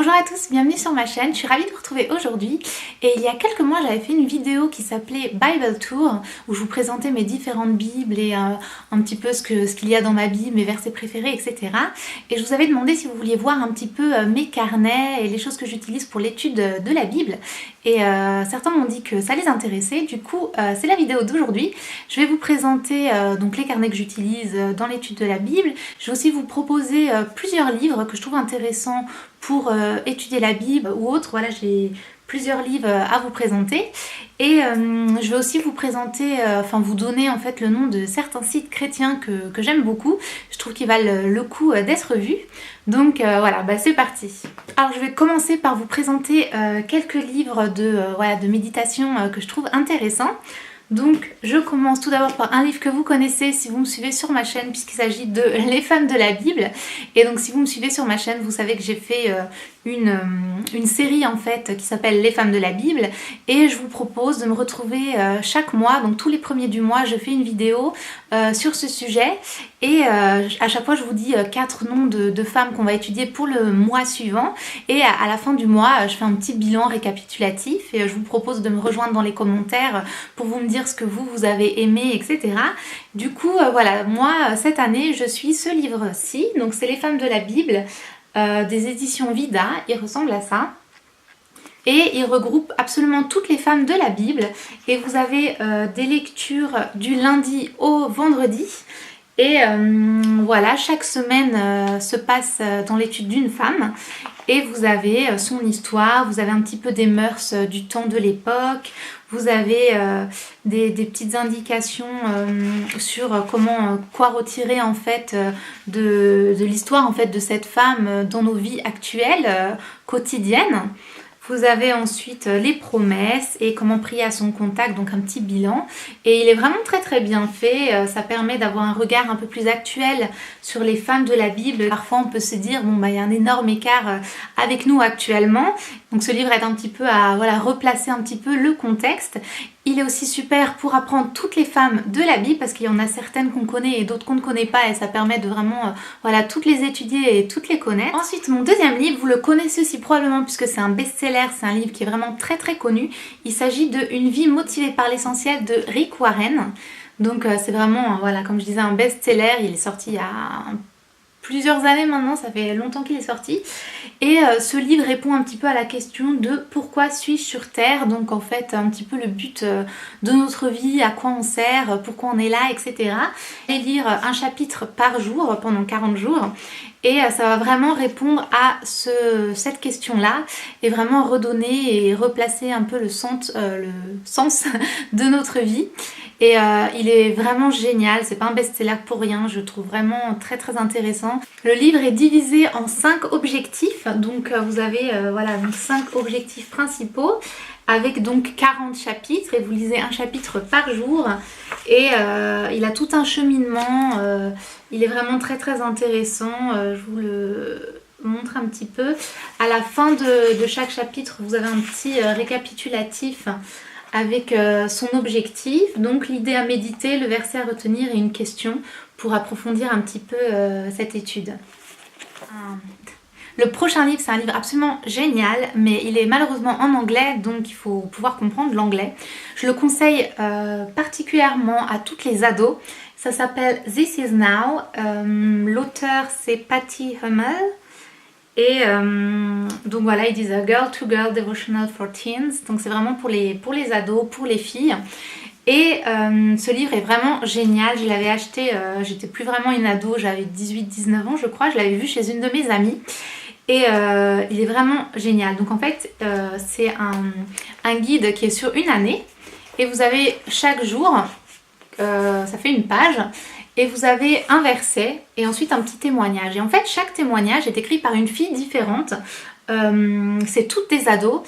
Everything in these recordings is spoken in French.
Bonjour à tous, bienvenue sur ma chaîne, je suis ravie de vous retrouver aujourd'hui. Et il y a quelques mois j'avais fait une vidéo qui s'appelait Bible Tour où je vous présentais mes différentes bibles et un petit peu ce qu'il y a dans ma bible, mes versets préférés, etc. Et je vous avais demandé si vous vouliez voir un petit peu mes carnets et les choses que j'utilise pour l'étude de la Bible. Et certains m'ont dit que ça les intéressait, du coup c'est la vidéo d'aujourd'hui. Je vais vous présenter donc les carnets que j'utilise dans l'étude de la Bible. Je vais aussi vous proposer plusieurs livres que je trouve intéressants pour étudier la Bible ou autre. Voilà, j'ai plusieurs livres à vous présenter et je vais aussi vous présenter, vous donner en fait le nom de certains sites chrétiens que j'aime beaucoup. Je trouve qu'ils valent le coup d'être vus. Donc voilà, c'est parti. Alors je vais commencer par vous présenter quelques livres de méditation que je trouve intéressants. Donc je commence tout d'abord par un livre que vous connaissez si vous me suivez sur ma chaîne, puisqu'il s'agit de Les femmes de la Bible. Et donc si vous me suivez sur ma chaîne, vous savez que j'ai fait une série en fait qui s'appelle Les femmes de la Bible, et je vous propose de me retrouver chaque mois, donc tous les premiers du mois je fais une vidéo sur ce sujet, et à chaque fois je vous dis 4 noms de femmes qu'on va étudier pour le mois suivant, et à la fin du mois je fais un petit bilan récapitulatif et je vous propose de me rejoindre dans les commentaires pour vous me dire ce que vous avez aimé, etc. Du coup voilà, moi cette année je suis ce livre-ci, donc c'est Les femmes de la Bible, des éditions Vida. Il ressemble à ça. Et il regroupe absolument toutes les femmes de la Bible. Et vous avez des lectures du lundi au vendredi. Et voilà, chaque semaine se passe dans l'étude d'une femme. Et vous avez son histoire, vous avez un petit peu des mœurs du temps de l'époque. Vous avez des petites indications sur quoi retirer en fait de l'histoire en fait de cette femme dans nos vies actuelles, quotidiennes. Vous avez ensuite les promesses et comment prier à son contact, donc un petit bilan. Et il est vraiment très très bien fait, ça permet d'avoir un regard un peu plus actuel sur les femmes de la Bible. Parfois on peut se dire, il y a un énorme écart avec nous actuellement. Donc ce livre aide un petit peu à replacer un petit peu le contexte. Il est aussi super pour apprendre toutes les femmes de la Bible, parce qu'il y en a certaines qu'on connaît et d'autres qu'on ne connaît pas, et ça permet de vraiment toutes les étudier et toutes les connaître. Ensuite, mon deuxième livre, vous le connaissez aussi probablement puisque c'est un best-seller, c'est un livre qui est vraiment très très connu. Il s'agit de Une vie motivée par l'essentiel de Rick Warren. Donc c'est vraiment, comme je disais, un best-seller. Il est sorti il y a plusieurs années maintenant, ça fait longtemps qu'il est sorti. Et ce livre répond un petit peu à la question de pourquoi suis-je sur Terre, donc en fait un petit peu le but de notre vie, à quoi on sert, pourquoi on est là, etc. Et lire un chapitre par jour pendant 40 jours. Et ça va vraiment répondre à cette question-là et vraiment redonner et replacer un peu le sens de notre vie. Et il est vraiment génial, c'est pas un best-seller pour rien, je trouve vraiment très très intéressant. Le livre est divisé en 5 objectifs, donc vous avez 5 objectifs principaux avec donc 40 chapitres, et vous lisez un chapitre par jour, et il a tout un cheminement, il est vraiment très très intéressant. Je vous le montre un petit peu. À la fin de chaque chapitre, vous avez un petit récapitulatif avec son objectif, donc l'idée à méditer, le verset à retenir et une question pour approfondir un petit peu cette étude. Le prochain livre, c'est un livre absolument génial, mais il est malheureusement en anglais, donc il faut pouvoir comprendre l'anglais. Je le conseille particulièrement à toutes les ados. Ça s'appelle This Is Now. L'auteur, c'est Patty Hummel. Et donc voilà, ils disent A Girl to Girl Devotional for Teens. Donc c'est vraiment pour les ados, pour les filles. Et ce livre est vraiment génial. Je l'avais acheté, j'étais plus vraiment une ado, j'avais 18-19 ans je crois. Je l'avais vu chez une de mes amies. Et il est vraiment génial. Donc en fait, c'est un guide qui est sur une année. Et vous avez chaque jour, ça fait une page. Et vous avez un verset et ensuite un petit témoignage. Et en fait, chaque témoignage est écrit par une fille différente. C'est toutes des ados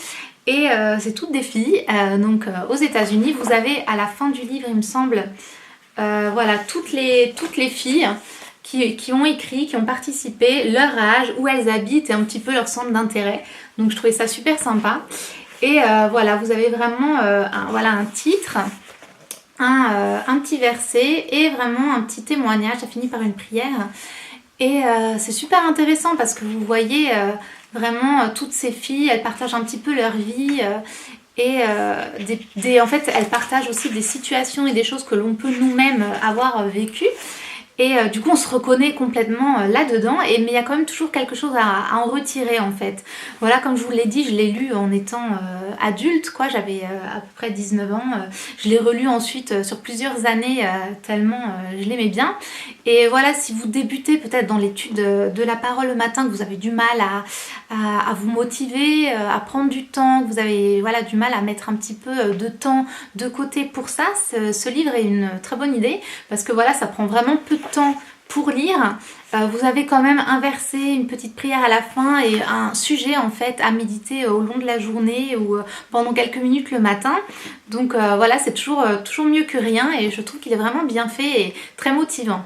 et c'est toutes des filles. Donc aux États-Unis, vous avez à la fin du livre, il me semble, toutes les filles qui ont écrit, qui ont participé, leur âge, où elles habitent et un petit peu leur centre d'intérêt. Donc je trouvais ça super sympa. Et vous avez vraiment un titre. Un petit verset et vraiment un petit témoignage, ça finit par une prière. Et c'est super intéressant parce que vous voyez vraiment toutes ces filles, elles partagent un petit peu leur vie et en fait elles partagent aussi des situations et des choses que l'on peut nous-mêmes avoir vécues. Et du coup on se reconnaît complètement là-dedans, mais il y a quand même toujours quelque chose à en retirer en fait. Voilà, comme je vous l'ai dit, je l'ai lu en étant adulte, quoi, j'avais à peu près 19 ans. Je l'ai relu ensuite sur plusieurs années tellement je l'aimais bien. Et voilà, si vous débutez peut-être dans l'étude de la parole le matin, que vous avez du mal à vous motiver, à prendre du temps, que vous avez voilà, du mal à mettre un petit peu de temps de côté pour ça, ce livre est une très bonne idée parce que voilà, ça prend vraiment peu de temps pour lire. Vous avez quand même un verset, une petite prière à la fin et un sujet en fait à méditer au long de la journée ou pendant quelques minutes le matin. Donc voilà, c'est toujours mieux que rien et je trouve qu'il est vraiment bien fait et très motivant.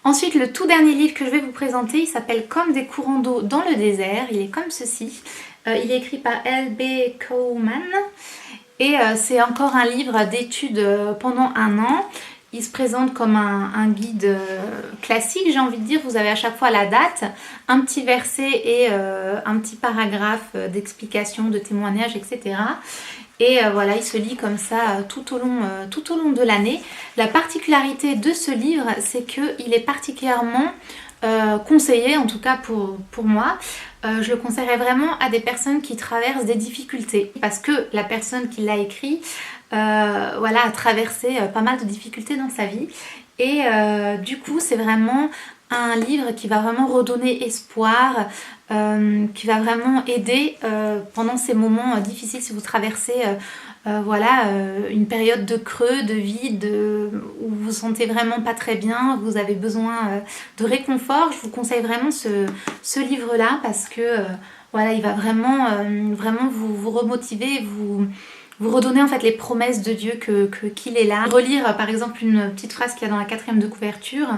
Ensuite, le tout dernier livre que je vais vous présenter, il s'appelle Comme des courants d'eau dans le désert. Il est comme ceci. Il est écrit par L.B. Coleman et c'est encore un livre d'études pendant un an. Il se présente comme un guide classique, j'ai envie de dire. Vous avez à chaque fois la date, un petit verset et un petit paragraphe d'explication, de témoignage, etc. Et voilà, il se lit comme ça tout au long de l'année. La particularité de ce livre, c'est qu'il est particulièrement conseillé, en tout cas pour moi. Je le conseillerais vraiment à des personnes qui traversent des difficultés parce que la personne qui l'a écrit voilà, a traversé pas mal de difficultés dans sa vie et du coup c'est vraiment un livre qui va vraiment redonner espoir, qui va vraiment aider pendant ces moments difficiles si vous traversez voilà, une période de creux, de vide, où vous vous sentez vraiment pas très bien, vous avez besoin de réconfort. Je vous conseille vraiment ce livre-là parce que voilà, il va vraiment, vraiment vous remotiver, vous redonner en fait les promesses de Dieu qu'il est là. Relire par exemple une petite phrase qu'il y a dans la 4e de couverture.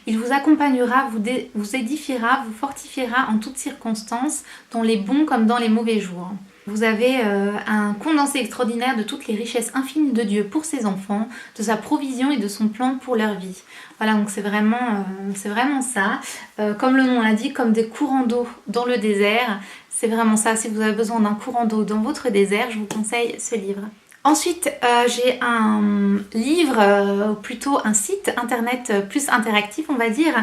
Il vous accompagnera, vous édifiera, vous fortifiera en toutes circonstances, dans les bons comme dans les mauvais jours. Vous avez un condensé extraordinaire de toutes les richesses infinies de Dieu pour ses enfants, de sa provision et de son plan pour leur vie. Voilà, donc c'est vraiment ça. Comme le nom l'indique, comme des courants d'eau dans le désert. C'est vraiment ça. Si vous avez besoin d'un courant d'eau dans votre désert, je vous conseille ce livre. Ensuite, j'ai un livre, plutôt un site internet plus interactif, on va dire,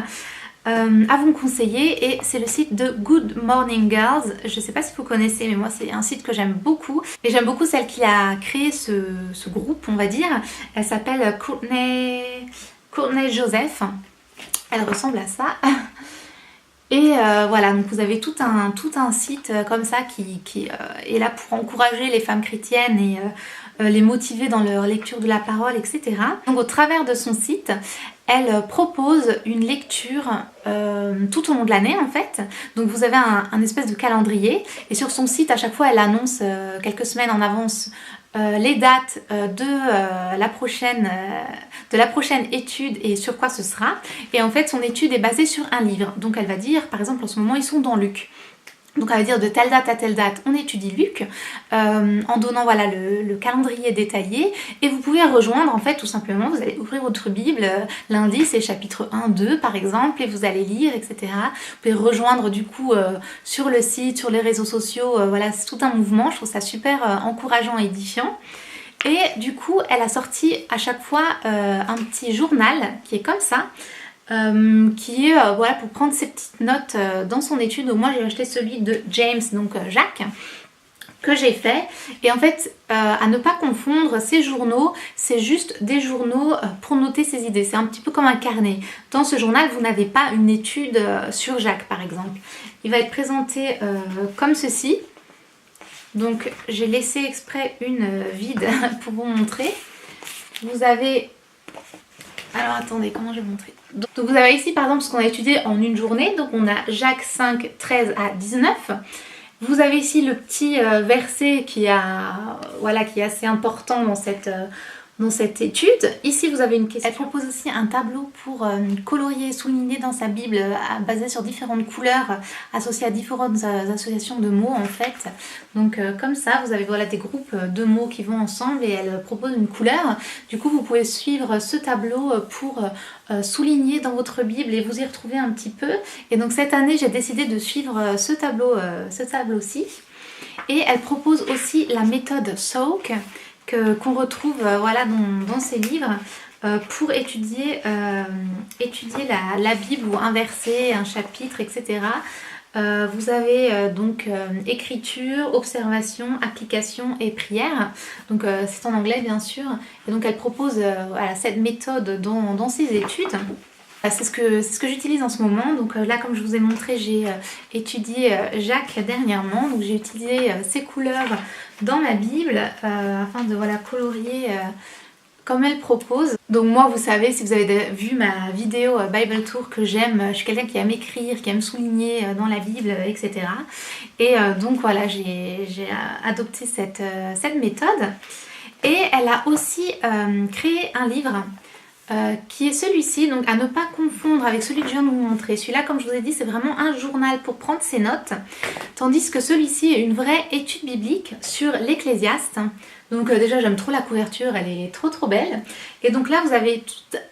à vous conseiller, et c'est le site de Good Morning Girls. Je sais pas si vous connaissez, mais moi c'est un site que j'aime beaucoup et j'aime beaucoup celle qui a créé ce groupe, on va dire. Elle s'appelle Courtney Joseph. Elle ressemble à ça. Et voilà, donc vous avez tout un site comme ça qui est là pour encourager les femmes chrétiennes et les motiver dans leur lecture de la parole, etc. Donc au travers de son site, elle propose une lecture tout au long de l'année en fait. Donc vous avez un espèce de calendrier et sur son site à chaque fois elle annonce quelques semaines en avance les dates de la prochaine étude et sur quoi ce sera. Et en fait son étude est basée sur un livre. Donc elle va dire, par exemple en ce moment ils sont dans Luc. Donc elle va dire de telle date à telle date on étudie Luc en donnant voilà le calendrier détaillé, et vous pouvez rejoindre en fait tout simplement, vous allez ouvrir votre Bible, lundi c'est chapitre 1, 2 par exemple, et vous allez lire, etc. Vous pouvez rejoindre du coup sur le site, sur les réseaux sociaux, voilà, c'est tout un mouvement, je trouve ça super encourageant et édifiant. Et du coup elle a sorti à chaque fois un petit journal qui est comme ça. Qui est voilà, pour prendre ses petites notes dans son étude. Donc moi j'ai acheté celui de James, donc Jacques, que j'ai fait, et en fait à ne pas confondre, ces journaux c'est juste des journaux pour noter ses idées, c'est un petit peu comme un carnet. Dans ce journal vous n'avez pas une étude sur Jacques par exemple, il va être présenté comme ceci. Donc j'ai laissé exprès une vide pour vous montrer. Vous avez, alors attendez, comment je vais montrer? Donc vous avez ici par exemple ce qu'on a étudié en une journée, donc on a Jacques 5, 13 à 19. Vous avez ici le petit verset qui est assez important dans cette étude. Ici vous avez une question. Elle propose aussi un tableau pour colorier et souligner dans sa Bible basé sur différentes couleurs associées à différentes associations de mots en fait. Donc comme ça vous avez voilà, des groupes de mots qui vont ensemble et elle propose une couleur. Du coup vous pouvez suivre ce tableau pour souligner dans votre Bible et vous y retrouver un petit peu. Et donc cette année j'ai décidé de suivre ce tableau-ci. Et elle propose aussi la méthode Soak qu'on retrouve voilà, dans ses livres pour étudier la Bible ou un verset, un chapitre, etc. Vous avez donc écriture, observation, application et prière. Donc c'est en anglais bien sûr. Et donc elle propose voilà, cette méthode dans ses études. C'est ce que j'utilise en ce moment. Donc là, comme je vous ai montré, j'ai étudié Jacques dernièrement. Donc j'ai utilisé ces couleurs dans ma Bible afin de voilà, colorier comme elle propose. Donc moi, vous savez, si vous avez vu ma vidéo Bible Tour, que j'aime, je suis quelqu'un qui aime écrire, qui aime souligner dans la Bible, etc. Et donc voilà, j'ai adopté cette méthode. Et elle a aussi créé un livre qui est celui-ci, donc à ne pas confondre avec celui que je viens de vous montrer. Celui-là, comme je vous ai dit, c'est vraiment un journal pour prendre ses notes, tandis que celui-ci est une vraie étude biblique sur l'Ecclésiaste. Donc déjà, j'aime trop la couverture, elle est trop belle. Et donc là, vous avez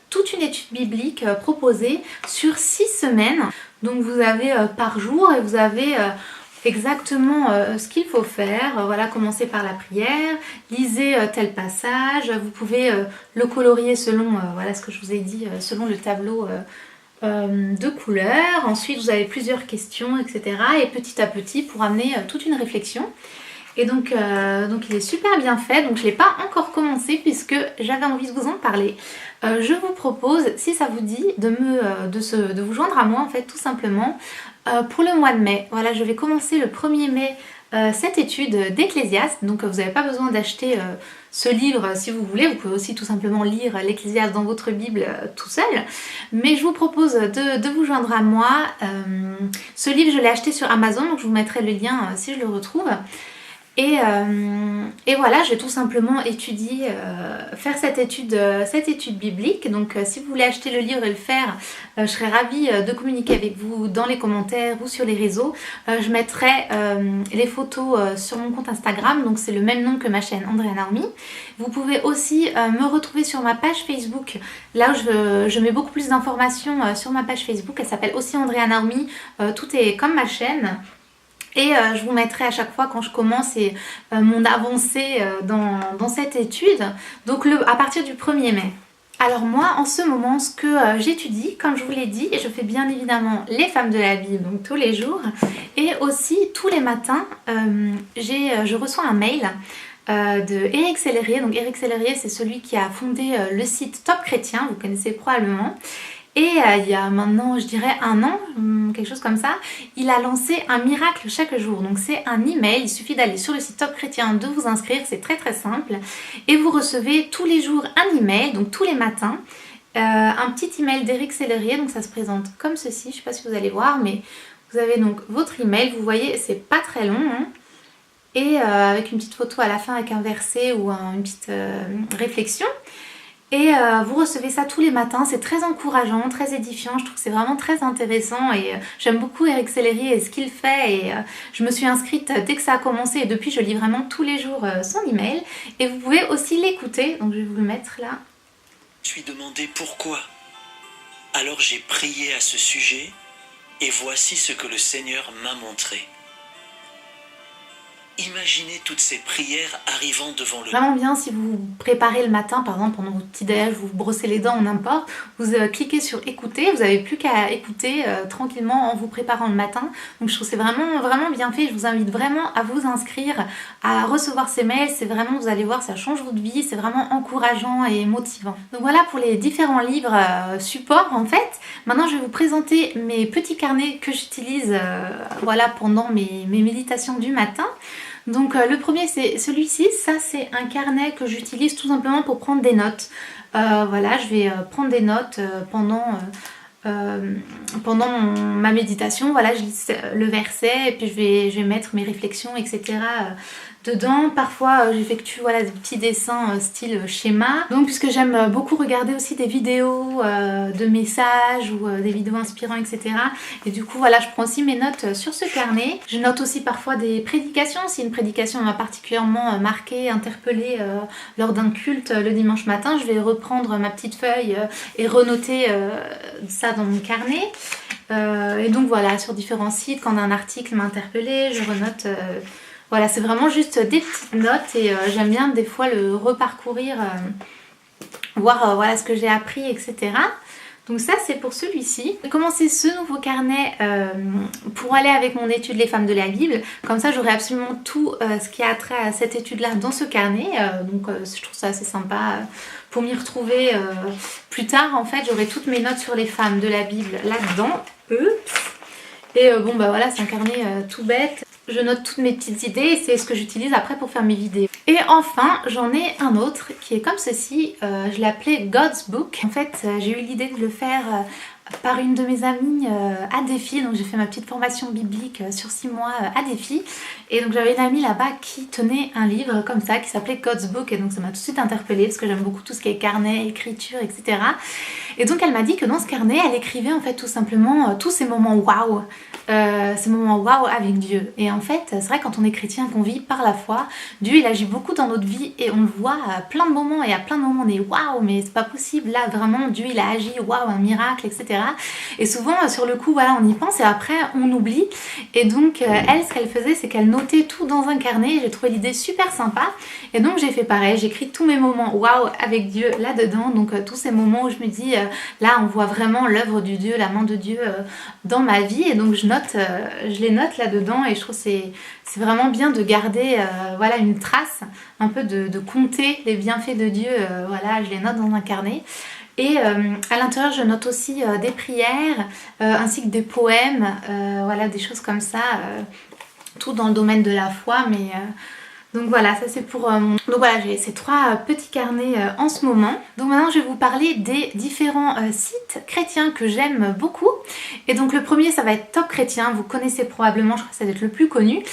toute une étude biblique proposée sur 6 semaines. Donc vous avez par jour et vous avez exactement ce qu'il faut faire. Voilà, commencez par la prière, lisez tel passage, vous pouvez le colorier selon voilà, ce que je vous ai dit, selon le tableau de couleurs. Ensuite vous avez plusieurs questions, etc. Et petit à petit pour amener toute une réflexion. Et donc il est super bien fait, donc je ne l'ai pas encore commencé puisque j'avais envie de vous en parler. Je vous propose, si ça vous dit, de vous joindre à moi en fait tout simplement pour le mois de mai. Voilà, je vais commencer le 1er mai cette étude d'Ecclésiaste, donc vous n'avez pas besoin d'acheter ce livre si vous voulez, vous pouvez aussi tout simplement lire l'Ecclésiaste dans votre Bible tout seul, mais je vous propose de vous joindre à moi. Ce livre je l'ai acheté sur Amazon, donc je vous mettrai le lien si je le retrouve. Et voilà, je vais tout simplement étudier, faire cette étude biblique. Donc si vous voulez acheter le livre et le faire, je serais ravie de communiquer avec vous dans les commentaires ou sur les réseaux. Je mettrai les photos sur mon compte Instagram, donc c'est le même nom que ma chaîne Andrea Naomi. Vous pouvez aussi me retrouver sur ma page Facebook, là où je mets beaucoup plus d'informations sur ma page Facebook. Elle s'appelle aussi Andrea Naomi, tout est comme ma chaîne. Et je vous mettrai à chaque fois quand je commence mon avancée dans cette étude, donc à partir du 1er mai. Alors moi en ce moment ce que j'étudie, comme je vous l'ai dit, je fais bien évidemment les femmes de la Bible, donc tous les jours, et aussi tous les matins je reçois un mail de Éric Sellerier. Donc Éric Sellerier, c'est celui qui a fondé le site Top Chrétien, vous connaissez probablement. Et il y a maintenant, je dirais 1 an, quelque chose comme ça, il a lancé un miracle chaque jour. Donc c'est un email, il suffit d'aller sur le site Top Chrétien, de vous inscrire, c'est très simple. Et vous recevez tous les jours un email, donc tous les matins, un petit email d'Éric Sellerier. Donc ça se présente comme ceci, je ne sais pas si vous allez voir, mais vous avez donc votre email, vous voyez, c'est pas très long, hein. Et avec une petite photo à la fin avec un verset ou une petite réflexion. Et vous recevez ça tous les matins, c'est très encourageant, très édifiant, je trouve que c'est vraiment très intéressant et j'aime beaucoup Éric Sellerier et ce qu'il fait et je me suis inscrite dès que ça a commencé et depuis je lis vraiment tous les jours son email et vous pouvez aussi l'écouter, donc je vais vous le mettre là. Je me suis demandé pourquoi. Alors j'ai prié à ce sujet et voici ce que le Seigneur m'a montré. Imaginez toutes ces prières arrivant devant le... Vraiment bien si vous préparez le matin, par exemple pendant votre petit déj, vous brossez les dents, n'importe, vous cliquez sur écouter, vous n'avez plus qu'à écouter tranquillement en vous préparant le matin. Donc je trouve que c'est vraiment bien fait, je vous invite vraiment à vous inscrire, à recevoir ces mails, c'est vraiment, vous allez voir, ça change votre vie, c'est vraiment encourageant et motivant. Donc voilà pour les différents livres supports en fait. Maintenant je vais vous présenter mes petits carnets que j'utilise voilà, pendant mes méditations du matin. Donc le premier c'est celui-ci, ça c'est un carnet que j'utilise tout simplement pour prendre des notes. Voilà, je vais prendre des notes pendant ma méditation. Voilà, je lis le verset et puis je vais mettre mes réflexions, etc. Dedans, parfois j'effectue voilà, des petits dessins style schéma. Donc puisque j'aime beaucoup regarder aussi des vidéos de messages ou des vidéos inspirantes, etc. Et du coup voilà, je prends aussi mes notes sur ce carnet. Je note aussi parfois des prédications. Si une prédication m'a particulièrement marquée, interpellée lors d'un culte le dimanche matin, je vais reprendre ma petite feuille et renoter ça dans mon carnet. Et donc voilà, sur différents sites, quand un article m'a interpellée, je renote... Voilà, c'est vraiment juste des petites notes et j'aime bien des fois le reparcourir, voir voilà, ce que j'ai appris, etc. Donc ça c'est pour celui-ci. J'ai commencé ce nouveau carnet pour aller avec mon étude Les femmes de la Bible. Comme ça j'aurai absolument tout ce qui a trait à cette étude-là dans ce carnet. Donc je trouve ça assez sympa pour m'y retrouver plus tard. En fait j'aurai toutes mes notes sur les femmes de la Bible là-dedans. Et bon bah voilà, c'est un carnet tout bête. Je note toutes mes petites idées et c'est ce que j'utilise après pour faire mes vidéos. Et enfin, j'en ai un autre qui est comme ceci. Je l'ai appelé God's Book. En fait, j'ai eu l'idée de le faire par une de mes amies à Défi. Donc j'ai fait ma petite formation biblique sur 6 mois à Défi. Et donc j'avais une amie là-bas qui tenait un livre comme ça qui s'appelait God's Book. Et donc ça m'a tout de suite interpellée parce que j'aime beaucoup tout ce qui est carnet, écriture, etc. Et donc elle m'a dit que dans ce carnet, elle écrivait en fait tout simplement tous ces moments waouh. Ces moments waouh avec Dieu. Et en fait, c'est vrai quand on est chrétien, qu'on vit par la foi, Dieu il agit beaucoup dans notre vie et on le voit à plein de moments et à plein de moments on est waouh, mais c'est pas possible, là vraiment Dieu il a agi, waouh, un miracle, etc. Et souvent sur le coup voilà on y pense et après on oublie. Et donc elle ce qu'elle faisait c'est qu'elle notait tout dans un carnet. J'ai trouvé l'idée super sympa et donc j'ai fait pareil, j'écris tous mes moments waouh avec Dieu là-dedans. Donc tous ces moments où je me dis là on voit vraiment l'œuvre du Dieu, la main de Dieu dans ma vie. Et donc je les note là-dedans et je trouve que c'est vraiment bien de garder voilà, une trace, un peu de compter les bienfaits de Dieu, voilà, je les note dans un carnet. Et à l'intérieur je note aussi des prières ainsi que des poèmes, voilà, des choses comme ça, tout dans le domaine de la foi, mais... Donc voilà, ça c'est pour mon... Donc voilà, j'ai ces 3 petits carnets en ce moment. Donc maintenant je vais vous parler des différents sites chrétiens que j'aime beaucoup. Et donc le premier ça va être Top Chrétien, vous connaissez probablement, je crois que ça va être le plus connu.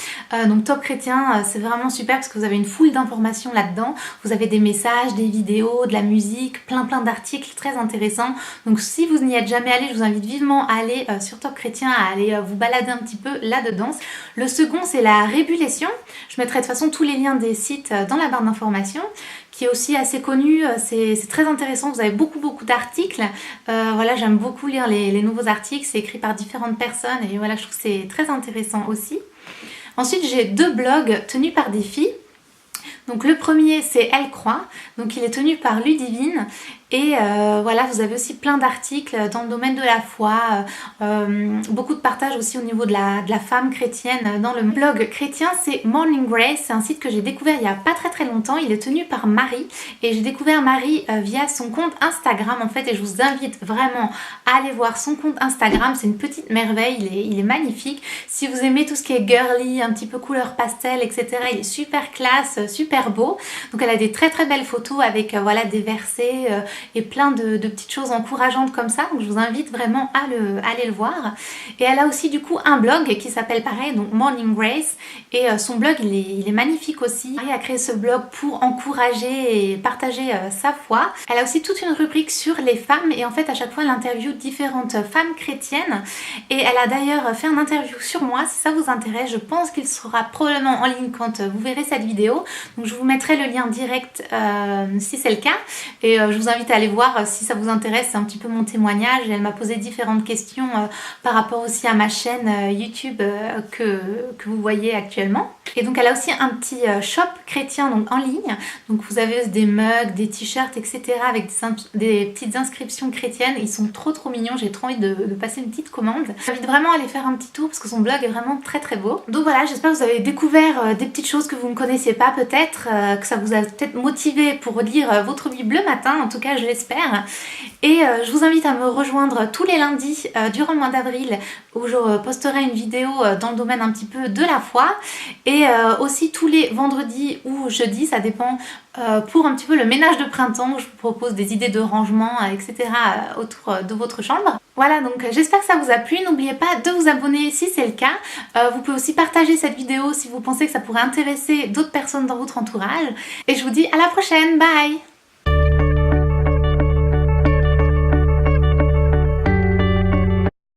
Donc Top Chrétien c'est vraiment super parce que vous avez une foule d'informations là-dedans. Vous avez des messages, des vidéos, de la musique, plein d'articles très intéressants. Donc si vous n'y êtes jamais allé, je vous invite vivement à aller sur Top Chrétien, à aller vous balader un petit peu là-dedans. Le second c'est la Rébulation. Je mettrai de toute façon tous les liens des sites dans la barre d'informations, qui est aussi assez connu, c'est très intéressant, vous avez beaucoup d'articles, voilà, j'aime beaucoup lire les nouveaux articles, c'est écrit par différentes personnes et voilà, je trouve que c'est très intéressant aussi. Ensuite j'ai 2 blogs tenus par des filles. Donc le premier c'est Elle croit, donc il est tenu par Ludivine. Et voilà, vous avez aussi plein d'articles dans le domaine de la foi, beaucoup de partages aussi au niveau de la femme chrétienne dans le blog chrétien. C'est Morning Grace, c'est un site que j'ai découvert il y a pas très longtemps. Il est tenu par Marie et j'ai découvert Marie via son compte Instagram en fait, et je vous invite vraiment à aller voir son compte Instagram. C'est une petite merveille, il est magnifique. Si vous aimez tout ce qui est girly, un petit peu couleur pastel, etc., il est super classe, super beau. Donc elle a des très belles photos avec voilà, des versets et plein de petites choses encourageantes comme ça. Donc je vous invite vraiment à aller le voir. Et elle a aussi du coup un blog qui s'appelle pareil, donc Morning Grace. Et son blog il est magnifique aussi. Elle a créé ce blog pour encourager et partager sa foi. Elle a aussi toute une rubrique sur les femmes et en fait à chaque fois elle interviewe différentes femmes chrétiennes. Et elle a d'ailleurs fait un interview sur moi. Si ça vous intéresse, je pense qu'il sera probablement en ligne quand vous verrez cette vidéo. Donc je vous mettrai le lien direct si c'est le cas. Et je vous invite à aller voir si ça vous intéresse, c'est un petit peu mon témoignage. Elle m'a posé différentes questions par rapport aussi à ma chaîne YouTube que vous voyez actuellement. Et donc elle a aussi un petit shop chrétien donc en ligne. Donc vous avez des mugs, des t-shirts, etc. avec des petites inscriptions chrétiennes. Ils sont trop mignons, j'ai trop envie de passer une petite commande. J'invite vraiment à aller faire un petit tour parce que son blog est vraiment très beau. Donc voilà, j'espère que vous avez découvert des petites choses que vous ne connaissiez pas peut-être, que ça vous a peut-être motivé pour lire votre Bible le matin, en tout cas je l'espère. Et je vous invite à me rejoindre tous les lundis durant le mois d'avril où je posterai une vidéo dans le domaine un petit peu de la foi. Et et aussi tous les vendredis ou jeudis, ça dépend, pour un petit peu le ménage de printemps, je vous propose des idées de rangement, etc. autour de votre chambre. Voilà, donc j'espère que ça vous a plu. N'oubliez pas de vous abonner si c'est le cas. Vous pouvez aussi partager cette vidéo si vous pensez que ça pourrait intéresser d'autres personnes dans votre entourage. Et je vous dis à la prochaine, bye!